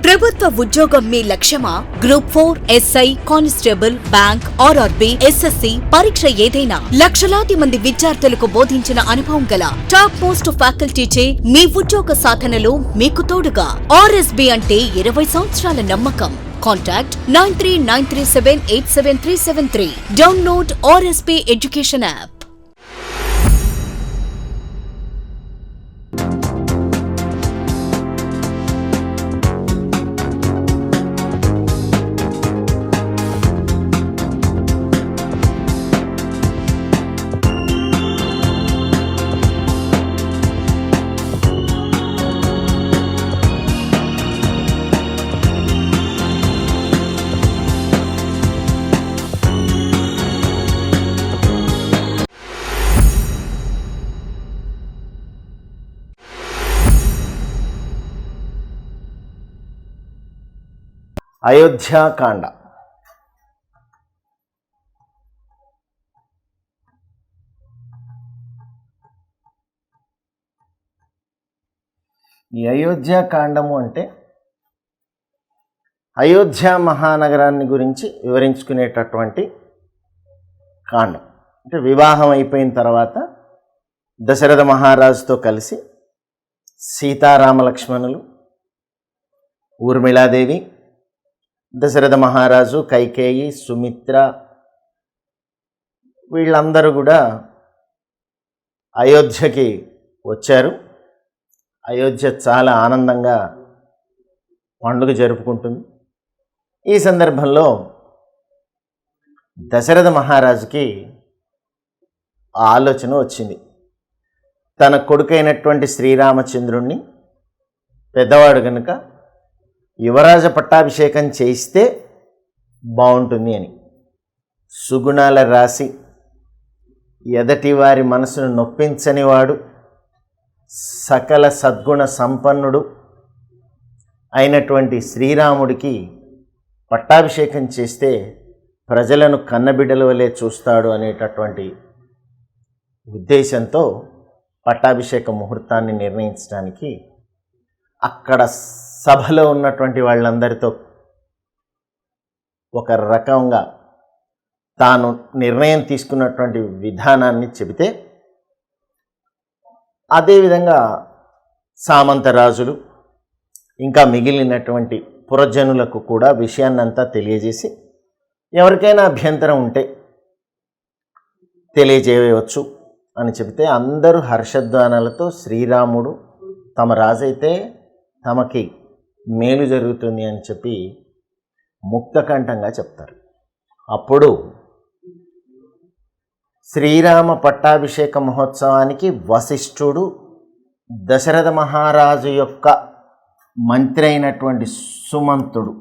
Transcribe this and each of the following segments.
ప్రభుత్వ ఉద్యోగం మీ లక్ష్యమా? Group-4 SI constable bank RRB SSC పరీక్ష ఏదైనా లక్షలాది మంది విద్యార్థులకు బోధించిన అనుభవం గల టాప్ మోస్ట్ ఫ్యాకల్టీచే మీ ఉద్యోగ సాధనలో మీకు తోడుగా RSB అంటే 20 సంవత్సరాల నమ్మకం. Contact 9393787373. Download RSB Education app. Ayodhya Kanda. ఈ అయోధ్యాకాండము అంటే అయోధ్య మహానగరాన్ని గురించి వివరించుకునేటటువంటి కాండం. అంటే వివాహం అయిపోయిన తర్వాత దశరథ మహారాజుతో కలిసి సీతారామ లక్ష్మణులు, ఊర్మిళాదేవి, దశరథ మహారాజు, కైకేయి, సుమిత్ర వీళ్ళందరూ కూడా అయోధ్యకి వచ్చారు. అయోధ్య చాలా ఆనందంగా పండుగ జరుపుకుంటుంది. ఈ సందర్భంలో దశరథ మహారాజుకి ఆలోచన వచ్చింది. తన కొడుకైనటువంటి శ్రీరామచంద్రుణ్ణి, పెద్దవాడు కనుక యువరాజ పట్టాభిషేకం చేయిస్తే బాగుంటుంది అని. సుగుణాల రాశి, ఎదటి వారి మనసును నొప్పించనివాడు, సకల సద్గుణ సంపన్నుడు అయినటువంటి శ్రీరాముడికి పట్టాభిషేకం చేస్తే ప్రజలను కన్నబిడ్డల వలె చూస్తాడు అనేటటువంటి ఉద్దేశంతో పట్టాభిషేక ముహూర్తాన్ని నిర్ణయించడానికి అక్కడ సభలో ఉన్నటువంటి వాళ్ళందరితో ఒక రకంగా తాను నిర్ణయం తీసుకున్నటువంటి విధానాన్ని చెబితే, అదేవిధంగా సామంతరాజులు ఇంకా మిగిలినటువంటి పురజనులకు కూడా విషయాన్నంతా తెలియజేసి ఎవరికైనా అభ్యంతరం ఉంటే తెలియజేయవచ్చు అని చెబితే, అందరూ హర్షధ్వానాలతో శ్రీరాముడు తమ రాజైతే తమకి మేలు జరుగుతుంది అని చెప్పి ముక్తకంఠంగా చెప్తారు. అప్పుడు శ్రీరామ పట్టాభిషేక మహోత్సవానికి వశిష్ఠుడు దశరథ మహారాజు యొక్క మంత్రి అయినటువంటి సుమంతుడు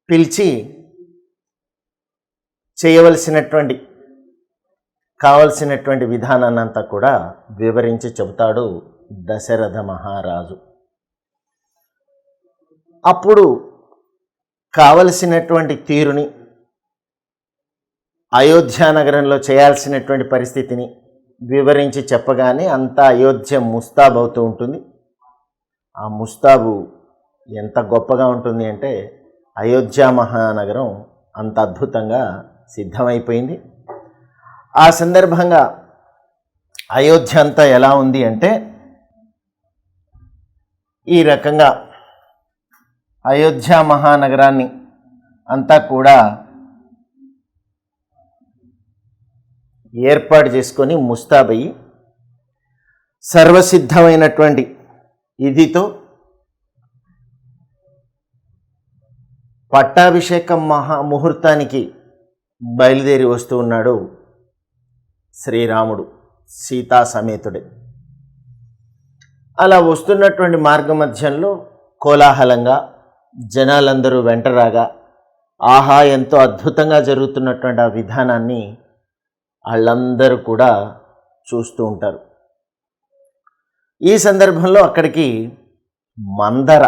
పిలిచి చేయవలసినటువంటి కావలసినటువంటి విధానాన్ని అంతా కూడా వివరించి చెబుతాడు దశరథ మహారాజు. అప్పుడు కావలసినటువంటి తీరుని, అయోధ్య నగరంలో చేయాల్సినటువంటి పరిస్థితిని వివరించి చెప్పగానే అంతా అయోధ్య ముస్తాబు అవుతూ ఉంటుంది. ఆ ముస్తాబు ఎంత గొప్పగా ఉంటుంది అంటే, అయోధ్య మహానగరం అంత అద్భుతంగా సిద్ధమైపోయింది. ఆ సందర్భంగా అయోధ్య అంతా ఎలా ఉంది అంటే, ఈ రకంగా అయోధ్య మహానగరాన్ని అంతా కూడా ఏర్పాటు చేసుకొని ముస్తాబయ్యి సర్వసిద్ధమైనటువంటి ఇదితో పట్టాభిషేక ముహూర్తానికి బయలుదేరి వస్తూ ఉన్నాడు శ్రీరాముడు సీతా సమేతుడే. అలా వస్తున్నటువంటి మార్గ మధ్యంలో కోలాహలంగా జనాలందరూ వెంటరాగా, ఆహా ఎంతో అద్భుతంగా జరుగుతున్నటువంటి ఆ విధానాన్ని వాళ్ళందరూ కూడా చూస్తూ ఉంటారు. ఈ సందర్భంలో అక్కడికి మందర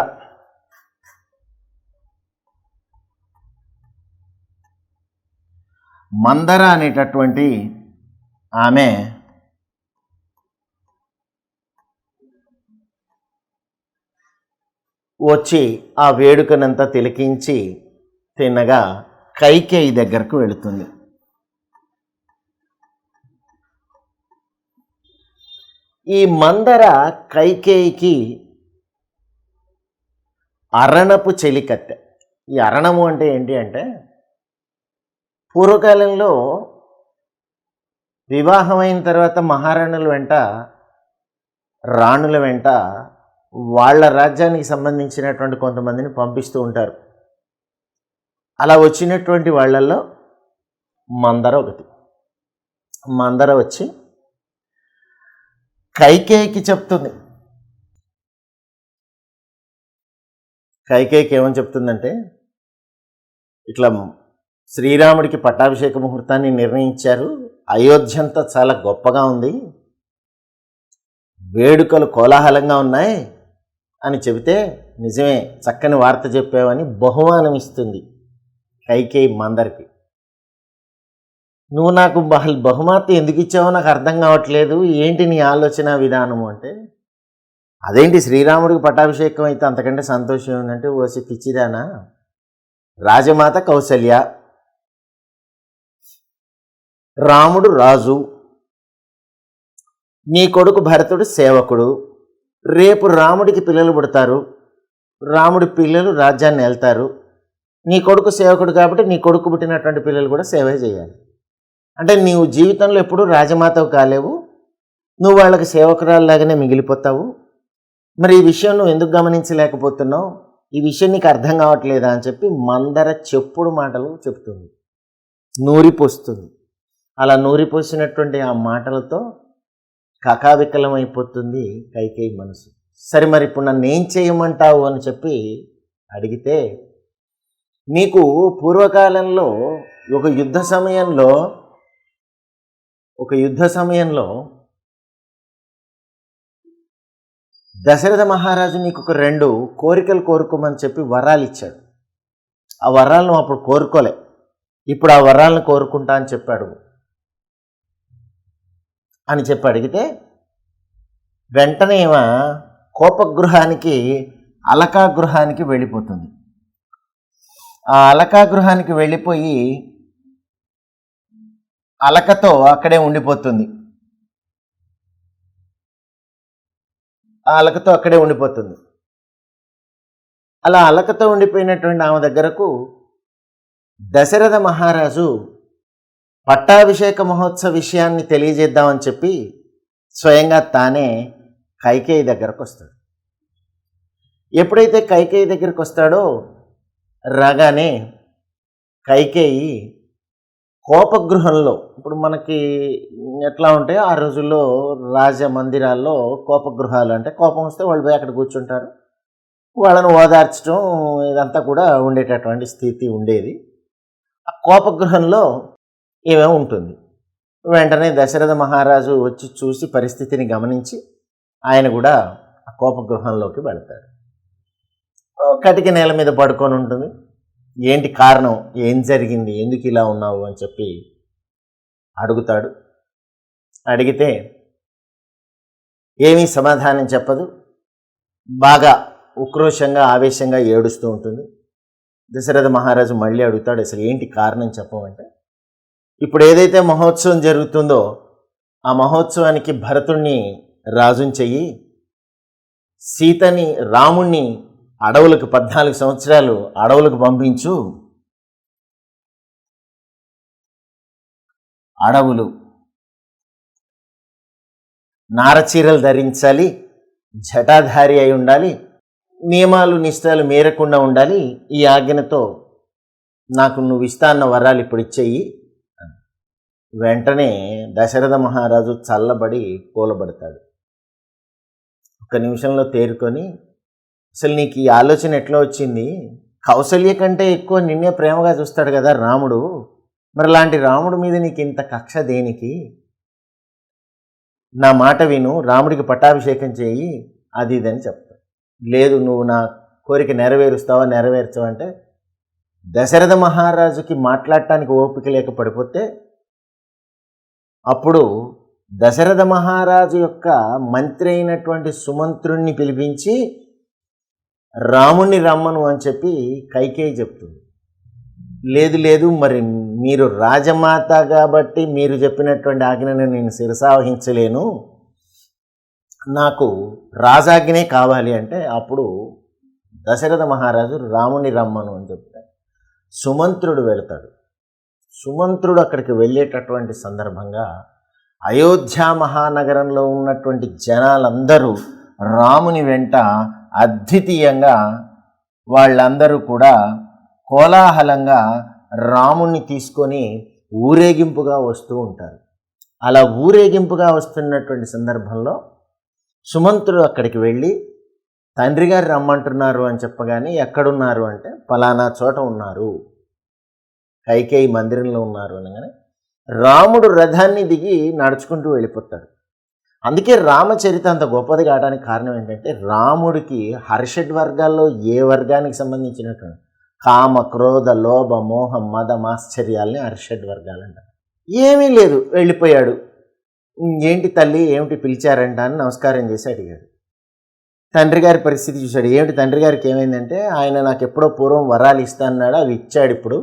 అనేటటువంటి ఆమె వచ్చి ఆ వేడుకనంతా తిలకించి తిన్నగా కైకేయి దగ్గరకు వెళుతుంది. ఈ మందర కైకేయికి అరణపు చెలికత్తె. ఈ అరణము అంటే ఏంటి అంటే, పూర్వకాలంలో వివాహమైన తర్వాత మహారాణుల వెంట, రాణుల వెంట వాళ్ళ రాజ్యానికి సంబంధించినటువంటి కొంతమందిని పంపిస్తూ ఉంటారు. అలా వచ్చినటువంటి వాళ్ళల్లో మందర ఒకటి. మందర వచ్చి కైకేయికి చెప్తుంది. కైకేయికి ఏమని చెప్తుందంటే, ఇట్లా శ్రీరాముడికి పట్టాభిషేక ముహూర్తాన్ని నిర్ణయించారు, అయోధ్యంతా చాలా గొప్పగా ఉంది, వేడుకలు కోలాహలంగా ఉన్నాయి అని చెబితే, నిజమే చక్కని వార్త చెప్పావని బహుమానం ఇస్తుంది కైకేయి మందరికి. నువ్వు నాకు బహుమతి ఎందుకు ఇచ్చావో నాకు అర్థం కావట్లేదు, ఏంటి నీ ఆలోచన విధానము అంటే, అదేంటి శ్రీరాముడికి పట్టాభిషేకం అయితే అంతకంటే సంతోషం ఏంటంటే, ఓసి పిచ్చిదానా, రాజమాత కౌసల్య, రాముడు రాజు, నీ కొడుకు భరతుడు సేవకుడు, రేపు రాముడికి పిల్లలు పుడతారు, రాముడి పిల్లలు రాజ్యాన్ని వెళ్తారు, నీ కొడుకు సేవకుడు కాబట్టి నీ కొడుకు పుట్టినటువంటి పిల్లలు కూడా సేవ చేయాలి. అంటే నీవు జీవితంలో ఎప్పుడూ రాజమాతవు కాలేవు, నువ్వు వాళ్ళకి సేవకురాల్లాగానే మిగిలిపోతావు. మరి ఈ విషయం నువ్వు ఎందుకు గమనించలేకపోతున్నావు, ఈ విషయం నీకు అర్థం కావట్లేదా అని చెప్పి మందర చెప్పుడు మాటలు చెప్తుంది, నూరిపోస్తుంది. అలా నూరిపోసినటువంటి ఆ మాటలతో కకావికలమైపోతుంది కైకేయి మనసు. సరే మరి ఇప్పుడు నన్ను ఏం చేయమంటావు అని చెప్పి అడిగితే, నీకు పూర్వకాలంలో ఒక యుద్ధ సమయంలో దశరథ మహారాజు నీకు ఒక 2 కోరికలు కోరుకోమని చెప్పి వరాలు ఇచ్చాడు. ఆ వరాలను అప్పుడు కోరుకోలే, ఇప్పుడు ఆ వరాలను కోరుకుంటా అని చెప్పాడు అని చెప్పి అడిగితే, వెంటనే ఏమో కోపగృహానికి, అలకాగృహానికి వెళ్ళిపోతుంది. ఆ అలకాగృహానికి వెళ్ళిపోయి అలకతో అక్కడే ఉండిపోతుంది. అలా అలకతో ఉండిపోయినటువంటి ఆమె దగ్గరకు దశరథ మహారాజు పట్టాభిషేక మహోత్సవ విషయాన్ని తెలియజేద్దామని చెప్పి స్వయంగా తానే కైకేయి దగ్గరకు వస్తాడు. ఎప్పుడైతే కైకేయి దగ్గరికి వస్తాడో, రాగానే కైకేయి కోపగృహంలో, ఇప్పుడు మనకి ఎట్లా ఉంటాయో ఆ రోజుల్లో రాజమందిరాల్లో కోపగృహాలు అంటే, కోపం వస్తే వాళ్ళు పోయి అక్కడ కూర్చుంటారు, వాళ్ళను ఓదార్చడం ఇదంతా కూడా ఉండేటటువంటి స్థితి ఉండేది. ఆ కోపగృహంలో ఏమేమి ఉంటుంది. వెంటనే దశరథ మహారాజు వచ్చి చూసి పరిస్థితిని గమనించి ఆయన కూడా ఆ కోపగృహంలోకి వెళతాడు. కటిక నేల మీద పడుకొని ఉంటుంది. ఏంటి కారణం, ఏం జరిగింది, ఎందుకు ఇలా ఉన్నావు అని చెప్పి అడుగుతాడు. అడిగితే ఏమీ సమాధానం చెప్పదు, బాగా ఉక్రోషంగా ఆవేశంగా ఏడుస్తూ ఉంటుంది. దశరథ మహారాజు మళ్ళీ అడుగుతాడు, అసలు ఏంటి కారణం చెప్పమంటే, ఇప్పుడు ఏదైతే మహోత్సవం జరుగుతుందో ఆ మహోత్సవానికి భరతుణ్ణి రాజుని చెయ్యి, సీతని, రాముణ్ణి అడవులకు 14 సంవత్సరాలు అడవులకు పంపించు, అడవులు నారచీరలు ధరించాలి, జటాధారి అయి ఉండాలి, నియమాలు నిష్ఠలు మేరకుండా ఉండాలి, ఈ ఆజ్ఞతో నాకు నువ్వు ఇస్తాన్న వరాలు ఇప్పుడు ఇచ్చేయి. వెంటనే దశరథ మహారాజు చల్లబడి కూలబడతాడు. ఒక్క నిమిషంలో తేరుకొని, అసలు నీకు ఈ ఆలోచన ఎట్లా వచ్చింది, కౌసల్య కంటే ఎక్కువ నిన్నే ప్రేమగా చూస్తాడు కదా రాముడు, మరి అలాంటి రాముడి మీద నీకు ఇంత కక్ష దేనికి, నా మాట విను, రాముడికి పట్టాభిషేకం చేయి, అది ఇదని చెప్తాడు. లేదు నువ్వు నా కోరిక నెరవేర్చవంటే దశరథ మహారాజుకి మాట్లాడటానికి ఓపిక లేక పడిపోతే అప్పుడు దశరథ మహారాజు యొక్క మంత్రి అయినటువంటి సుమంత్రుణ్ణి పిలిపించి రాముణ్ణి రమ్మను అని చెప్పి కైకేయి చెప్తుంది. లేదు మరి మీరు రాజమాత కాబట్టి మీరు చెప్పినటువంటి ఆజ్ఞను నేను శిరసావహించలేను, నాకు రాజాజ్ఞనే కావాలి అంటే అప్పుడు దశరథ మహారాజు రాముని రమ్మను అని చెప్తాడు. సుమంత్రుడు వెళతాడు. సుమంత్రుడు అక్కడికి వెళ్ళేటటువంటి సందర్భంగా అయోధ్య మహానగరంలో ఉన్నటువంటి జనాలందరూ రాముని వెంట అద్వితీయంగా వాళ్ళందరూ కూడా కోలాహలంగా రాముణ్ణి తీసుకొని ఊరేగింపుగా వస్తూ ఉంటారు. అలా ఊరేగింపుగా వస్తున్నటువంటి సందర్భంలో సుమంత్రుడు అక్కడికి వెళ్ళి తండ్రి గారు రమ్మంటున్నారు అని చెప్పగానే ఎక్కడున్నారు అంటే ఫలానా చోట ఉన్నారు, కైకేయి మందిరంలో ఉన్నారు అనగానే రాముడు రథాన్ని దిగి నడుచుకుంటూ వెళ్ళిపోతాడు. అందుకే రామచరిత అంత గొప్పది కావడానికి కారణం ఏంటంటే రాముడికి హర్షడ్ వర్గాల్లో ఏ వర్గానికి సంబంధించినటువంటి కామ, క్రోధ, లోభ, మోహం, మదం, ఆశ్చర్యాలని హర్షడ్ వర్గాలు అంటారు. ఏమీ లేదు, వెళ్ళిపోయాడు. ఏంటి తల్లి, ఏమిటి పిలిచారంట అని నమస్కారం చేసి అడిగాడు. తండ్రి గారి పరిస్థితి చూశాడు. ఏమిటి తండ్రి గారికి ఏమైందంటే ఆయన నాకు ఎప్పుడో పూర్వం వరాలు ఇస్తా అన్నాడు, అవి ఇచ్చాడు. ఇప్పుడు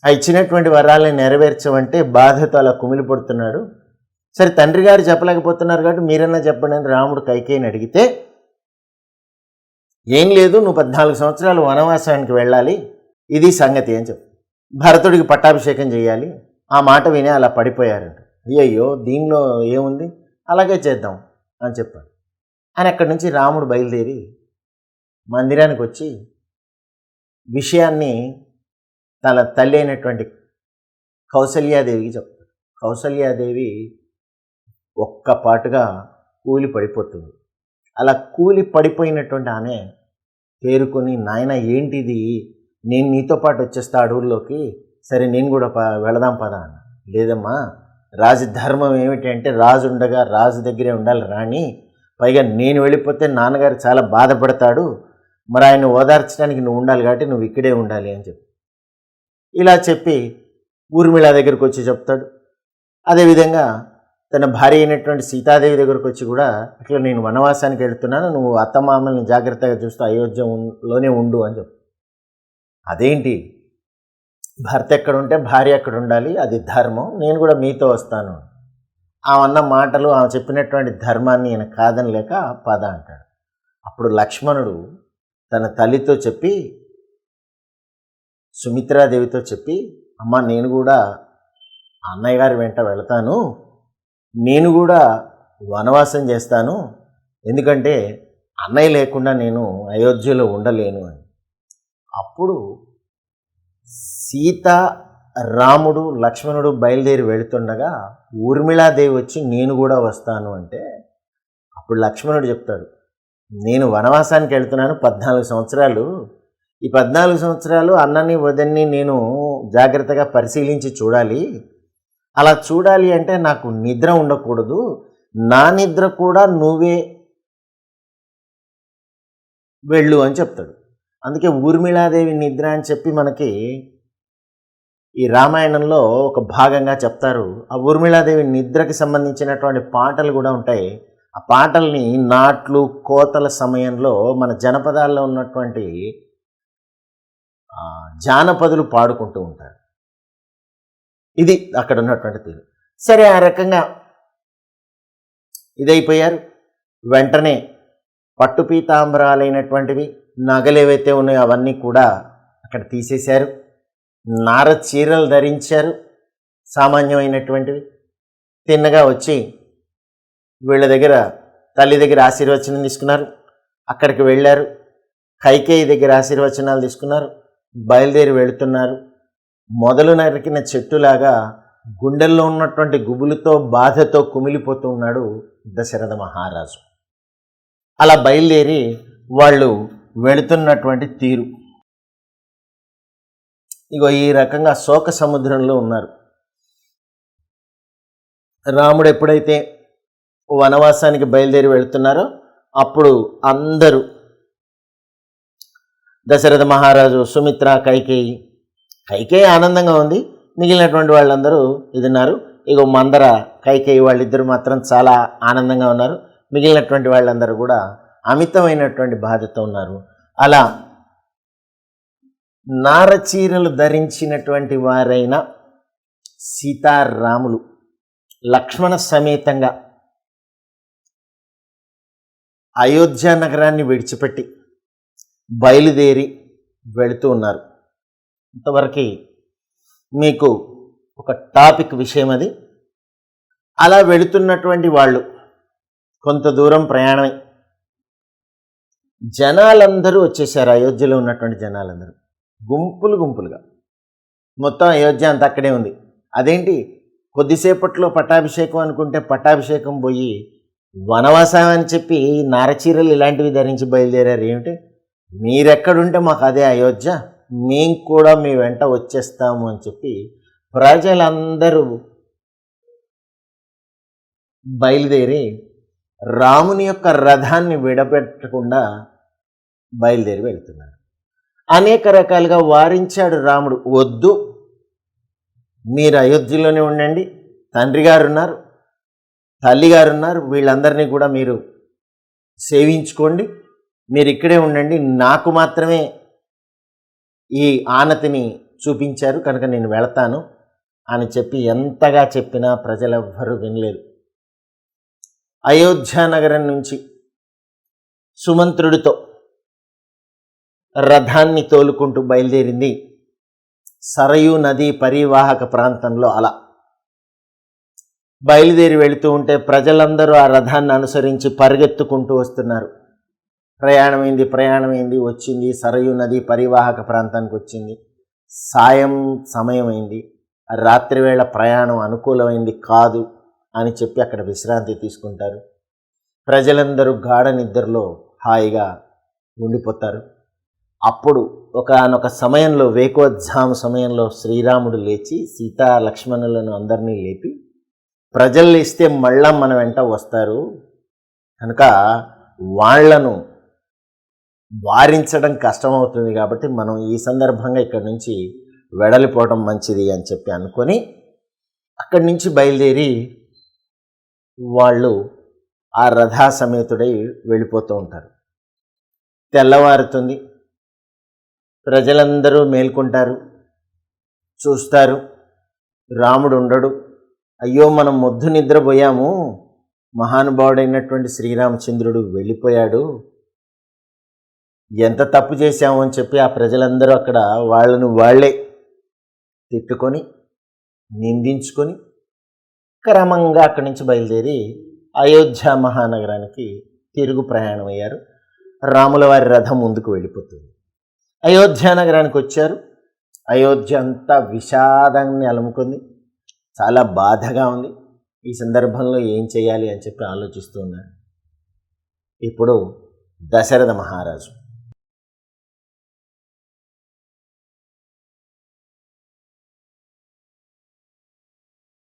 ఆ ఇచ్చినటువంటి వరాలని నెరవేర్చమంటే బాధతో అలా కుమిలిపడుతున్నాడు. సరే తండ్రి గారు చెప్పలేకపోతున్నారు కాబట్టి మీరన్నా చెప్పండి అని రాముడు కైకేయిని అడిగితే, ఏం లేదు, నువ్వు 14 సంవత్సరాలు వనవాసానికి వెళ్ళాలి, ఇది సంగతి అని చెప్పు. భరతుడికి పట్టాభిషేకం చేయాలి. ఆ మాట వినే అలా పడిపోయారంట. అయ్యయ్యో దీనిలో ఏముంది, అలాగే చేద్దాం అని చెప్పాడు. అని అక్కడి నుంచి రాముడు బయలుదేరి మందిరానికి వచ్చి విషయాన్ని తన తల్లి అయినటువంటి కౌసల్యాదేవికి చెప్తాడు. కౌసల్యాదేవి ఒక్కపాటుగా కూలి పడిపోతుంది. అలా కూలి పడిపోయినటువంటి ఆమె తేరుకొని, నాయన ఏంటిది, నేను నీతో పాటు వచ్చేస్తా అడవుల్లోకి, సరే నేను కూడా వెళదాం పదా అన్న. లేదమ్మా, రాజధర్మం ఏమిటి అంటే రాజు ఉండగా రాజు దగ్గరే ఉండాలి రాణి, పైగా నేను వెళ్ళిపోతే నాన్నగారు చాలా బాధపడతాడు, మరి ఆయన ఓదార్చడానికి నువ్వు ఉండాలి కాబట్టి నువ్వు ఇక్కడే ఉండాలి అని చెప్పి ఇలా చెప్పి ఊర్మిళ దగ్గరికి వచ్చి చెప్తాడు. అదేవిధంగా తన భార్య అయినటువంటి సీతాదేవి దగ్గరకు వచ్చి కూడా అట్లా నేను వనవాసానికి వెళ్తున్నాను, నువ్వు అత్తమామల్ని జాగ్రత్తగా చూస్తూ అయోధ్యలోనే ఉండు అని చెప్పు. అదేంటి, భర్త ఎక్కడ ఉంటే భార్య ఎక్కడ ఉండాలి, అది ధర్మం, నేను కూడా మీతో వస్తాను. ఆమె అన్న మాటలు, ఆమె చెప్పినటువంటి ధర్మాన్ని ఈయన కాదనలేక పద అంటాడు. అప్పుడు లక్ష్మణుడు తన తల్లితో చెప్పి, సుమిత్రాదేవితో చెప్పి, అమ్మ నేను కూడా అన్నయ్య గారి వెంట వెళతాను, నేను కూడా వనవాసం చేస్తాను, ఎందుకంటే అన్నయ్య లేకుండా నేను అయోధ్యలో ఉండలేను అని. అప్పుడు సీత, రాముడు, లక్ష్మణుడు బయలుదేరి వెళుతుండగా ఊర్మిళాదేవి వచ్చి నేను కూడా వస్తాను అంటే అప్పుడు లక్ష్మణుడు చెప్తాడు, నేను వనవాసానికి వెళ్తున్నాను 14 సంవత్సరాలు, ఈ 14 సంవత్సరాలు అన్నని వదన్ని నేను జాగ్రత్తగా పరిశీలించి చూడాలి, అలా చూడాలి అంటే నాకు నిద్ర ఉండకూడదు, నా నిద్ర కూడా నువ్వే వెళ్ళు అని చెప్తాడు. అందుకే ఊర్మిళాదేవి నిద్ర అని చెప్పి మనకి ఈ రామాయణంలో ఒక భాగంగా చెప్తారు. ఆ ఊర్మిళాదేవి నిద్రకి సంబంధించినటువంటి పాటలు కూడా ఉంటాయి. ఆ పాటల్ని నాట్లు, కోతల సమయంలో మన జనపదాల్లో ఉన్నటువంటి జానపదులు పాడుకుంటూ ఉంటారు. ఇది అక్కడ ఉన్నటువంటి తీరు. సరే, ఆ రకంగా ఇదైపోయారు. వెంటనే పట్టు పీతాంబరాలైనటువంటివి, నగలు ఏవైతే ఉన్నాయో అవన్నీ కూడా అక్కడ తీసేశారు. నార చీరలు ధరించారు, సామాన్యమైనటువంటివి. తిన్నగా వచ్చి వీళ్ళ దగ్గర తల్లి దగ్గర ఆశీర్వచనం తీసుకున్నారు. అక్కడికి వెళ్ళారు. కైకేయి దగ్గర ఆశీర్వచనాలు తీసుకున్నారు. బయలుదేరి వెళుతున్నారు. మొదలు నరికిన చెట్టులాగా గుండెల్లో ఉన్నటువంటి గుబులుతో, బాధతో కుమిలిపోతూ ఉన్నాడు దశరథ మహారాజు. అలా బయలుదేరి వాళ్ళు వెళుతున్నటువంటి తీరు ఇగో ఈ రకంగా శోక సముద్రంలో ఉన్నారు. రాముడు ఎప్పుడైతే వనవాసానికి బయలుదేరి వెళుతున్నారో అప్పుడు అందరూ దశరథ మహారాజు, సుమిత్ర, కైకేయి ఆనందంగా ఉంది. మిగిలినటువంటి వాళ్ళందరూ ఇది ఉన్నారు. ఇగో మందర కైకేయి వాళ్ళిద్దరు మాత్రం చాలా ఆనందంగా ఉన్నారు. మిగిలినటువంటి వాళ్ళందరూ కూడా అమితమైనటువంటి బాధతో ఉన్నారు. అలా నారచీరలు ధరించినటువంటి వారైన సీతారాములు లక్ష్మణ సమేతంగా అయోధ్య నగరాన్ని విడిచిపెట్టి బయలుదేరి వెళుతూ ఉన్నారు. ఇంతవరకు మీకు ఒక టాపిక్ విషయం అది. అలా వెళుతున్నటువంటి వాళ్ళు కొంత దూరం ప్రయాణమై జనాలందరూ వచ్చేసారు. అయోధ్యలో ఉన్నటువంటి జనాలందరూ గుంపులుగా మొత్తం అయోధ్య అంతా అక్కడే ఉంది. అదేంటి కొద్దిసేపట్లో పట్టాభిషేకం అనుకుంటే పట్టాభిషేకం పోయి వనవాసం అని చెప్పి నారచీరలు ఇలాంటివి ధరించి బయలుదేరారు. ఏమిటి, మీరెక్కడుంటే మాకు అదే అయోధ్య, మేం కూడా మీ వెంట వచ్చేస్తాము అని చెప్పి ప్రజలందరూ బయలుదేరి రాముని యొక్క రథాన్ని విడపెట్టకుండా బయలుదేరి వెళ్తున్నారు. అనేక రకాలుగా వారించాడు రాముడు. వద్దు, మీరు అయోధ్యలోనే ఉండండి, తండ్రి గారు ఉన్నారు, తల్లిగారు ఉన్నారు, వీళ్ళందరినీ కూడా మీరు సేవించుకోండి, మీరు ఇక్కడే ఉండండి, నాకు మాత్రమే ఈ ఆనతిని చూపించారు కనుక నేను వెళతాను అని చెప్పి ఎంతగా చెప్పినా ప్రజలెవ్వరూ వినలేదు. అయోధ్య నగరం నుంచి సుమంత్రుడితో రథాన్ని తోలుకుంటూ బయలుదేరింది సరయూ నదీ పరివాహక ప్రాంతంలో. అలా బయలుదేరి వెళుతూ ఉంటే ప్రజలందరూ ఆ రథాన్ని అనుసరించి పరిగెత్తుకుంటూ వస్తున్నారు. ప్రయాణమైంది వచ్చింది, సరయూ నది పరివాహక ప్రాంతానికి వచ్చింది. సాయం సమయమైంది, రాత్రివేళ ప్రయాణం అనుకూలమైంది కాదు అని చెప్పి అక్కడ విశ్రాంతి తీసుకుంటారు. ప్రజలందరూ గాఢ నిద్రలో హాయిగా ఉండిపోతారు. అప్పుడు ఒకానొక సమయంలో, వేకోత్సాహం సమయంలో శ్రీరాముడు లేచి సీతా లక్ష్మణులను అందరినీ లేపి, ప్రజలు లేస్తే మళ్ళా మన వెంట వస్తారు కనుక వాళ్లను వారించడం కష్టమవుతుంది కాబట్టి మనం ఈ సందర్భంగా ఇక్కడి నుంచి వెడలిపోవడం మంచిది అని చెప్పి అనుకొని అక్కడి నుంచి బయలుదేరి వాళ్ళు ఆ రథా సమేతుడై వెళ్ళిపోతూ ఉంటారు. తెల్లవారుతుంది, ప్రజలందరూ మేల్కొంటారు, చూస్తారు, రాముడు ఉండడు. అయ్యో మనం మొద్దు నిద్రపోయాము, మహానుభావుడైనటువంటి శ్రీరామచంద్రుడు వెళ్ళిపోయాడు, ఎంత తప్పు చేశాము అని చెప్పి ఆ ప్రజలందరూ అక్కడ వాళ్ళను వాళ్ళే తిట్టుకొని నిందించుకొని క్రమంగా అక్కడి నుంచి బయలుదేరి అయోధ్య మహానగరానికి తిరుగు ప్రయాణం అయ్యారు. రాముల వారి రథం ముందుకు వెళ్ళిపోతుంది. అయోధ్య నగరానికి వచ్చారు. అయోధ్య అంతా విషాదాన్ని అలుముకుంది, చాలా బాధగా ఉంది. ఈ సందర్భంలో ఏం చేయాలి అని చెప్పి ఆలోచిస్తూ ఉన్నారు. ఇప్పుడు దశరథ మహారాజు